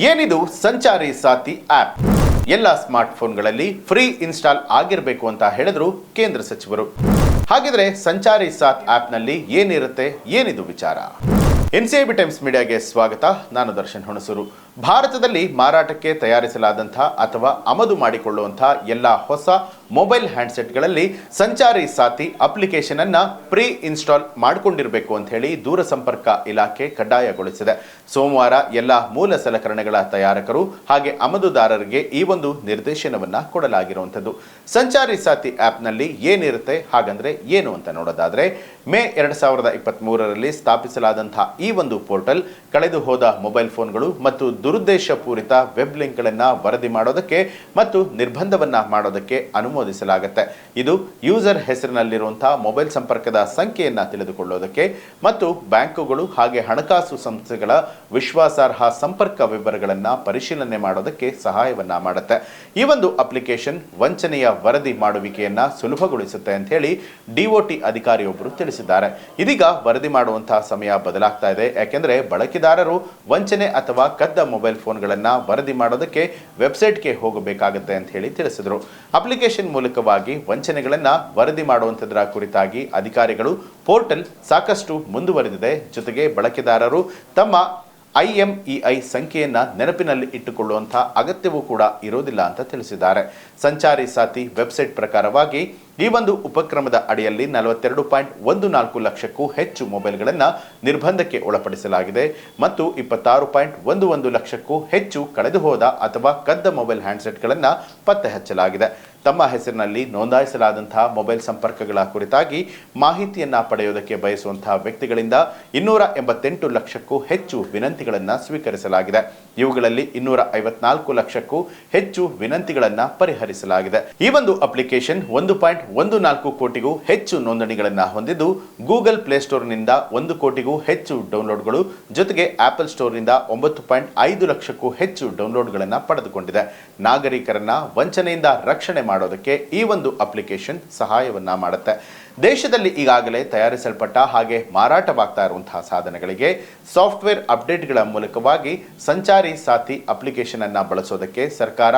ಏನಿದು ಸಂಚಾರಿ ಸಾಥಿ ಆಪ್? ಎಲ್ಲ ಸ್ಮಾರ್ಟ್ಫೋನ್ಗಳಲ್ಲಿ ಫ್ರೀ ಇನ್ಸ್ಟಾಲ್ ಆಗಿರಬೇಕು ಅಂತ ಹೇಳಿದ್ರು ಕೇಂದ್ರ ಸಚಿವರು. ಹಾಗಿದ್ರೆ ಸಂಚಾರಿ ಸಾಥ್ ಆಪ್ನಲ್ಲಿ ಏನಿರುತ್ತೆ, ಏನಿದು ವಿಚಾರ? ಎನ್ಸಿಐಬಿ ಟೈಮ್ಸ್ ಮೀಡಿಯಾಗೆ ಸ್ವಾಗತ. ನಾನು ದರ್ಶನ್ ಹುಣಸೂರು. ಭಾರತದಲ್ಲಿ ಮಾರಾಟಕ್ಕೆ ತಯಾರಿಸಲಾದಂತಹ ಅಥವಾ ಆಮದು ಮಾಡಿಕೊಳ್ಳುವಂತಹ ಎಲ್ಲ ಹೊಸ ಮೊಬೈಲ್ ಹ್ಯಾಂಡ್ಸೆಟ್ಗಳಲ್ಲಿ ಸಂಚಾರಿ ಸಾಥಿ ಅಪ್ಲಿಕೇಶನ್ ಅನ್ನ ಪ್ರೀ ಇನ್ಸ್ಟಾಲ್ ಮಾಡಿಕೊಂಡಿರಬೇಕು ಅಂತ ಹೇಳಿ ದೂರಸಂಪರ್ಕ ಇಲಾಖೆ ಕಡ್ಡಾಯಗೊಳಿಸಿದೆ. ಸೋಮವಾರ ಎಲ್ಲ ಮೂಲ ಸಲಕರಣೆಗಳ ತಯಾರಕರು ಹಾಗೆ ಆಮದುದಾರರಿಗೆ ಈ ಒಂದು ನಿರ್ದೇಶನವನ್ನ ಕೊಡಲಾಗಿರುವಂಥದ್ದು. ಸಂಚಾರಿ ಸಾಥಿ ಆಪ್ನಲ್ಲಿ ಏನಿರುತ್ತೆ, ಹಾಗಂದ್ರೆ ಏನು ಅಂತ ನೋಡೋದಾದ್ರೆ, ಮೇ 2023ರಲ್ಲಿ ಸ್ಥಾಪಿಸಲಾದಂತಹ ಈ ಒಂದು ಪೋರ್ಟಲ್ ಕಳೆದು ಹೋದ ಮೊಬೈಲ್ ಫೋನ್ಗಳು ಮತ್ತು ದುರುದ್ದೇಶಪೂರಿತ ವೆಬ್ ಲಿಂಕ್ಗಳನ್ನು ವರದಿ ಮಾಡೋದಕ್ಕೆ ಮತ್ತು ನಿರ್ಬಂಧವನ್ನ ಮಾಡೋದಕ್ಕೆ ಅನುಮೋದಿಸಲಾಗುತ್ತೆ. ಇದು ಯೂಸರ್ ಹೆಸರಿನಲ್ಲಿರುವಂತಹ ಮೊಬೈಲ್ ಸಂಪರ್ಕದ ಸಂಖ್ಯೆಯನ್ನ ತಿಳಿದುಕೊಳ್ಳೋದಕ್ಕೆ ಮತ್ತು ಬ್ಯಾಂಕುಗಳು ಹಾಗೆ ಹಣಕಾಸು ಸಂಸ್ಥೆಗಳ ವಿಶ್ವಾಸಾರ್ಹ ಸಂಪರ್ಕ ವಿವರಗಳನ್ನು ಪರಿಶೀಲನೆ ಮಾಡೋದಕ್ಕೆ ಸಹಾಯವನ್ನ ಮಾಡುತ್ತೆ. ಈ ಒಂದು ಅಪ್ಲಿಕೇಶನ್ ವಂಚನೆಯ ವರದಿ ಮಾಡುವಿಕೆಯನ್ನ ಸುಲಭಗೊಳಿಸುತ್ತೆ ಅಂತ ಹೇಳಿ ಡಿಒಟಿ ಅಧಿಕಾರಿಯೊಬ್ಬರು ತಿಳಿಸಿದ್ದಾರೆ. ಇದೀಗ ವರದಿ ಮಾಡುವಂತಹ ಸಮಯ ಬದಲಾಗ್ತಾ ಇದೆ. ಯಾಕೆಂದ್ರೆ ಬಳಕೆದಾರರು ವಂಚನೆ ಅಥವಾ ಕದ್ದ ಮೊಬೈಲ್ ಫೋನ್ಗಳನ್ನ ವರದಿ ಮಾಡೋದಕ್ಕೆ ವೆಬ್ಸೈಟ್ಗೆ ಹೋಗಬೇಕಾಗುತ್ತೆ ಅಂತ ಹೇಳಿ ತಿಳಿಸಿದರು. ಅಪ್ಲಿಕೇಶನ್ ಮೂಲಕವಾಗಿ ವಂಚನೆಗಳನ್ನ ವರದಿ ಮಾಡುವಂತದರ ಕುರಿತಾಗಿ ಅಧಿಕಾರಿಗಳು ಪೋರ್ಟಲ್ ಸಾಕಷ್ಟು ಮುಂದುವರೆದಿದೆ. ಜೊತೆಗೆ ಬಳಕೆದಾರರು ತಮ್ಮ IMEI ಸಂಖ್ಯೆಯನ್ನ ನೆನಪಿನಲ್ಲಿ ಇಟ್ಟುಕೊಳ್ಳುವಂತಹ ಅಗತ್ಯವೂ ಕೂಡ ಇರೋದಿಲ್ಲ ಅಂತ ತಿಳಿಸಿದ್ದಾರೆ. ಸಂಚಾರಿ ಸಾಥಿ ವೆಬ್ಸೈಟ್ ಪ್ರಕಾರವಾಗಿ ಈ ಒಂದು ಉಪಕ್ರಮದ ಅಡಿಯಲ್ಲಿ 42.14 ಲಕ್ಷಕ್ಕೂ ಹೆಚ್ಚು ಮೊಬೈಲ್ಗಳನ್ನು ನಿರ್ಬಂಧಕ್ಕೆ ಒಳಪಡಿಸಲಾಗಿದೆ ಮತ್ತು 26.11 ಲಕ್ಷಕ್ಕೂ ಹೆಚ್ಚು ಕಳೆದು ಹೋದ ಅಥವಾ ಕದ್ದ ಮೊಬೈಲ್ ಹ್ಯಾಂಡ್ಸೆಟ್ಗಳನ್ನು ಪತ್ತೆ ಹಚ್ಚಲಾಗಿದೆ. ತಮ್ಮ ಹೆಸರಿನಲ್ಲಿ ನೋಂದಾಯಿಸಲಾದಂತಹ ಮೊಬೈಲ್ ಸಂಪರ್ಕಗಳ ಕುರಿತಾಗಿ ಮಾಹಿತಿಯನ್ನ ಪಡೆಯುವುದಕ್ಕೆ ಬಯಸುವಂತಹ ವ್ಯಕ್ತಿಗಳಿಂದ 288 ಲಕ್ಷಕ್ಕೂ ಹೆಚ್ಚು ವಿನಂತಿಗಳನ್ನು ಸ್ವೀಕರಿಸಲಾಗಿದೆ. ಇವುಗಳಲ್ಲಿ 254 ಲಕ್ಷಕ್ಕೂ ಹೆಚ್ಚು ವಿನಂತಿಗಳನ್ನು ಪರಿಹರಿಸಲಾಗಿದೆ. ಈ ಒಂದು ಅಪ್ಲಿಕೇಶನ್ 1.14 ಕೋಟಿಗೂ ಹೆಚ್ಚು ನೋಂದಣಿಗಳನ್ನು ಹೊಂದಿದ್ದು, ಗೂಗಲ್ ಪ್ಲೇಸ್ಟೋರ್ನಿಂದ 1 ಕೋಟಿಗೂ ಹೆಚ್ಚು ಡೌನ್ಲೋಡ್ಗಳು, ಜೊತೆಗೆ ಆಪಲ್ ಸ್ಟೋರ್ನಿಂದ 9.5 ಲಕ್ಷಕ್ಕೂ ಹೆಚ್ಚು ಡೌನ್ಲೋಡ್ಗಳನ್ನು ಪಡೆದುಕೊಂಡಿದೆ. ನಾಗರಿಕರನ್ನ ವಂಚನೆಯಿಂದ ರಕ್ಷಣೆ ಮಾಡೋದಕ್ಕೆ ಈ ಒಂದು ಅಪ್ಲಿಕೇಶನ್ ಸಹಾಯವನ್ನ ಮಾಡುತ್ತೆ. ದೇಶದಲ್ಲಿ ಈಗಾಗಲೇ ತಯಾರಿಸಲ್ಪಟ್ಟ ಹಾಗೆ ಮಾರಾಟವಾಗ್ತಾ ಇರುವಂತಹ ಸಾಧನಗಳಿಗೆ ಸಾಫ್ಟ್ವೇರ್ ಅಪ್ಡೇಟ್ಗಳ ಮೂಲಕವಾಗಿ ಸಂಚಾರಿ ಸಾಥಿ ಅಪ್ಲಿಕೇಶನ್ ಅನ್ನ ಬಳಸೋದಕ್ಕೆ ಸರ್ಕಾರ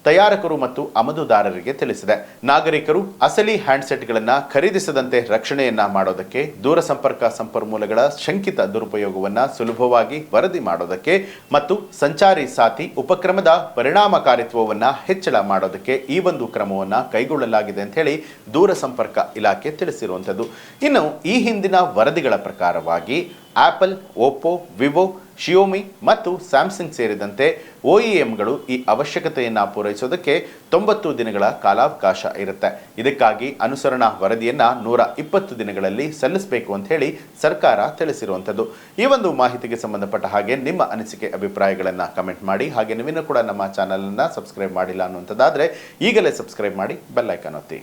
ತಯಾರಕರು ಮತ್ತು ಆಮದುದಾರರಿಗೆ ತಿಳಿಸಿದೆ. ನಾಗರಿಕರು ಅಸಲಿ ಹ್ಯಾಂಡ್ಸೆಟ್ಗಳನ್ನು ಖರೀದಿಸದಂತೆ ರಕ್ಷಣೆಯನ್ನ ಮಾಡೋದಕ್ಕೆ, ದೂರಸಂಪರ್ಕ ಸಂಪನ್ಮೂಲಗಳ ಶಂಕಿತ ದುರುಪಯೋಗವನ್ನು ಸುಲಭವಾಗಿ ವರದಿ ಮಾಡೋದಕ್ಕೆ ಮತ್ತು ಸಂಚಾರಿ ಸಾಥಿ ಉಪಕ್ರಮದ ಪರಿಣಾಮಕಾರಿತ್ವವನ್ನು ಹೆಚ್ಚಳ ಮಾಡೋದಕ್ಕೆ ಈ ಒಂದು ಕ್ರಮವನ್ನು ಕೈಗೊಳ್ಳಲಾಗಿದೆ ಅಂತ ಹೇಳಿ ದೂರಸಂಪರ್ಕ ಇಲಾಖೆ ತಿಳಿಸಿರುವಂಥದ್ದು. ಇನ್ನು ಈ ಹಿಂದಿನ ವರದಿಗಳ ಪ್ರಕಾರವಾಗಿ ಆಪಲ್, ಓಪ್ಪೋ, ವಿವೋ, ಶಿಯೋಮಿ ಮತ್ತು ಸ್ಯಾಮ್ಸಂಗ್ ಸೇರಿದಂತೆ OEMಗಳು ಈ ಅವಶ್ಯಕತೆಯನ್ನು ಪೂರೈಸೋದಕ್ಕೆ 90 ದಿನಗಳ ಕಾಲಾವಕಾಶ ಇರುತ್ತೆ. ಇದಕ್ಕಾಗಿ ಅನುಸರಣಾ ವರದಿಯನ್ನ 120 ದಿನಗಳಲ್ಲಿ ಸಲ್ಲಿಸಬೇಕು ಅಂತ ಹೇಳಿ ಸರ್ಕಾರ ತಿಳಿಸಿರುವಂಥದ್ದು. ಈ ಒಂದು ಮಾಹಿತಿಗೆ ಸಂಬಂಧಪಟ್ಟ ಹಾಗೆ ನಿಮ್ಮ ಅನಿಸಿಕೆ ಅಭಿಪ್ರಾಯಗಳನ್ನು ಕಮೆಂಟ್ ಮಾಡಿ. ಹಾಗೆ ನೀವಿನ್ನೂ ಕೂಡ ನಮ್ಮ ಚಾನಲ್ ಅನ್ನ ಸಬ್ಸ್ಕ್ರೈಬ್ ಮಾಡಿಲ್ಲ ಅನ್ನುವಂಥದ್ದಾದ್ರೆ ಈಗಲೇ ಸಬ್ಸ್ಕ್ರೈಬ್ ಮಾಡಿ, ಬೆಲ್ ಐಕಾನ್ ಒತ್ತಿ.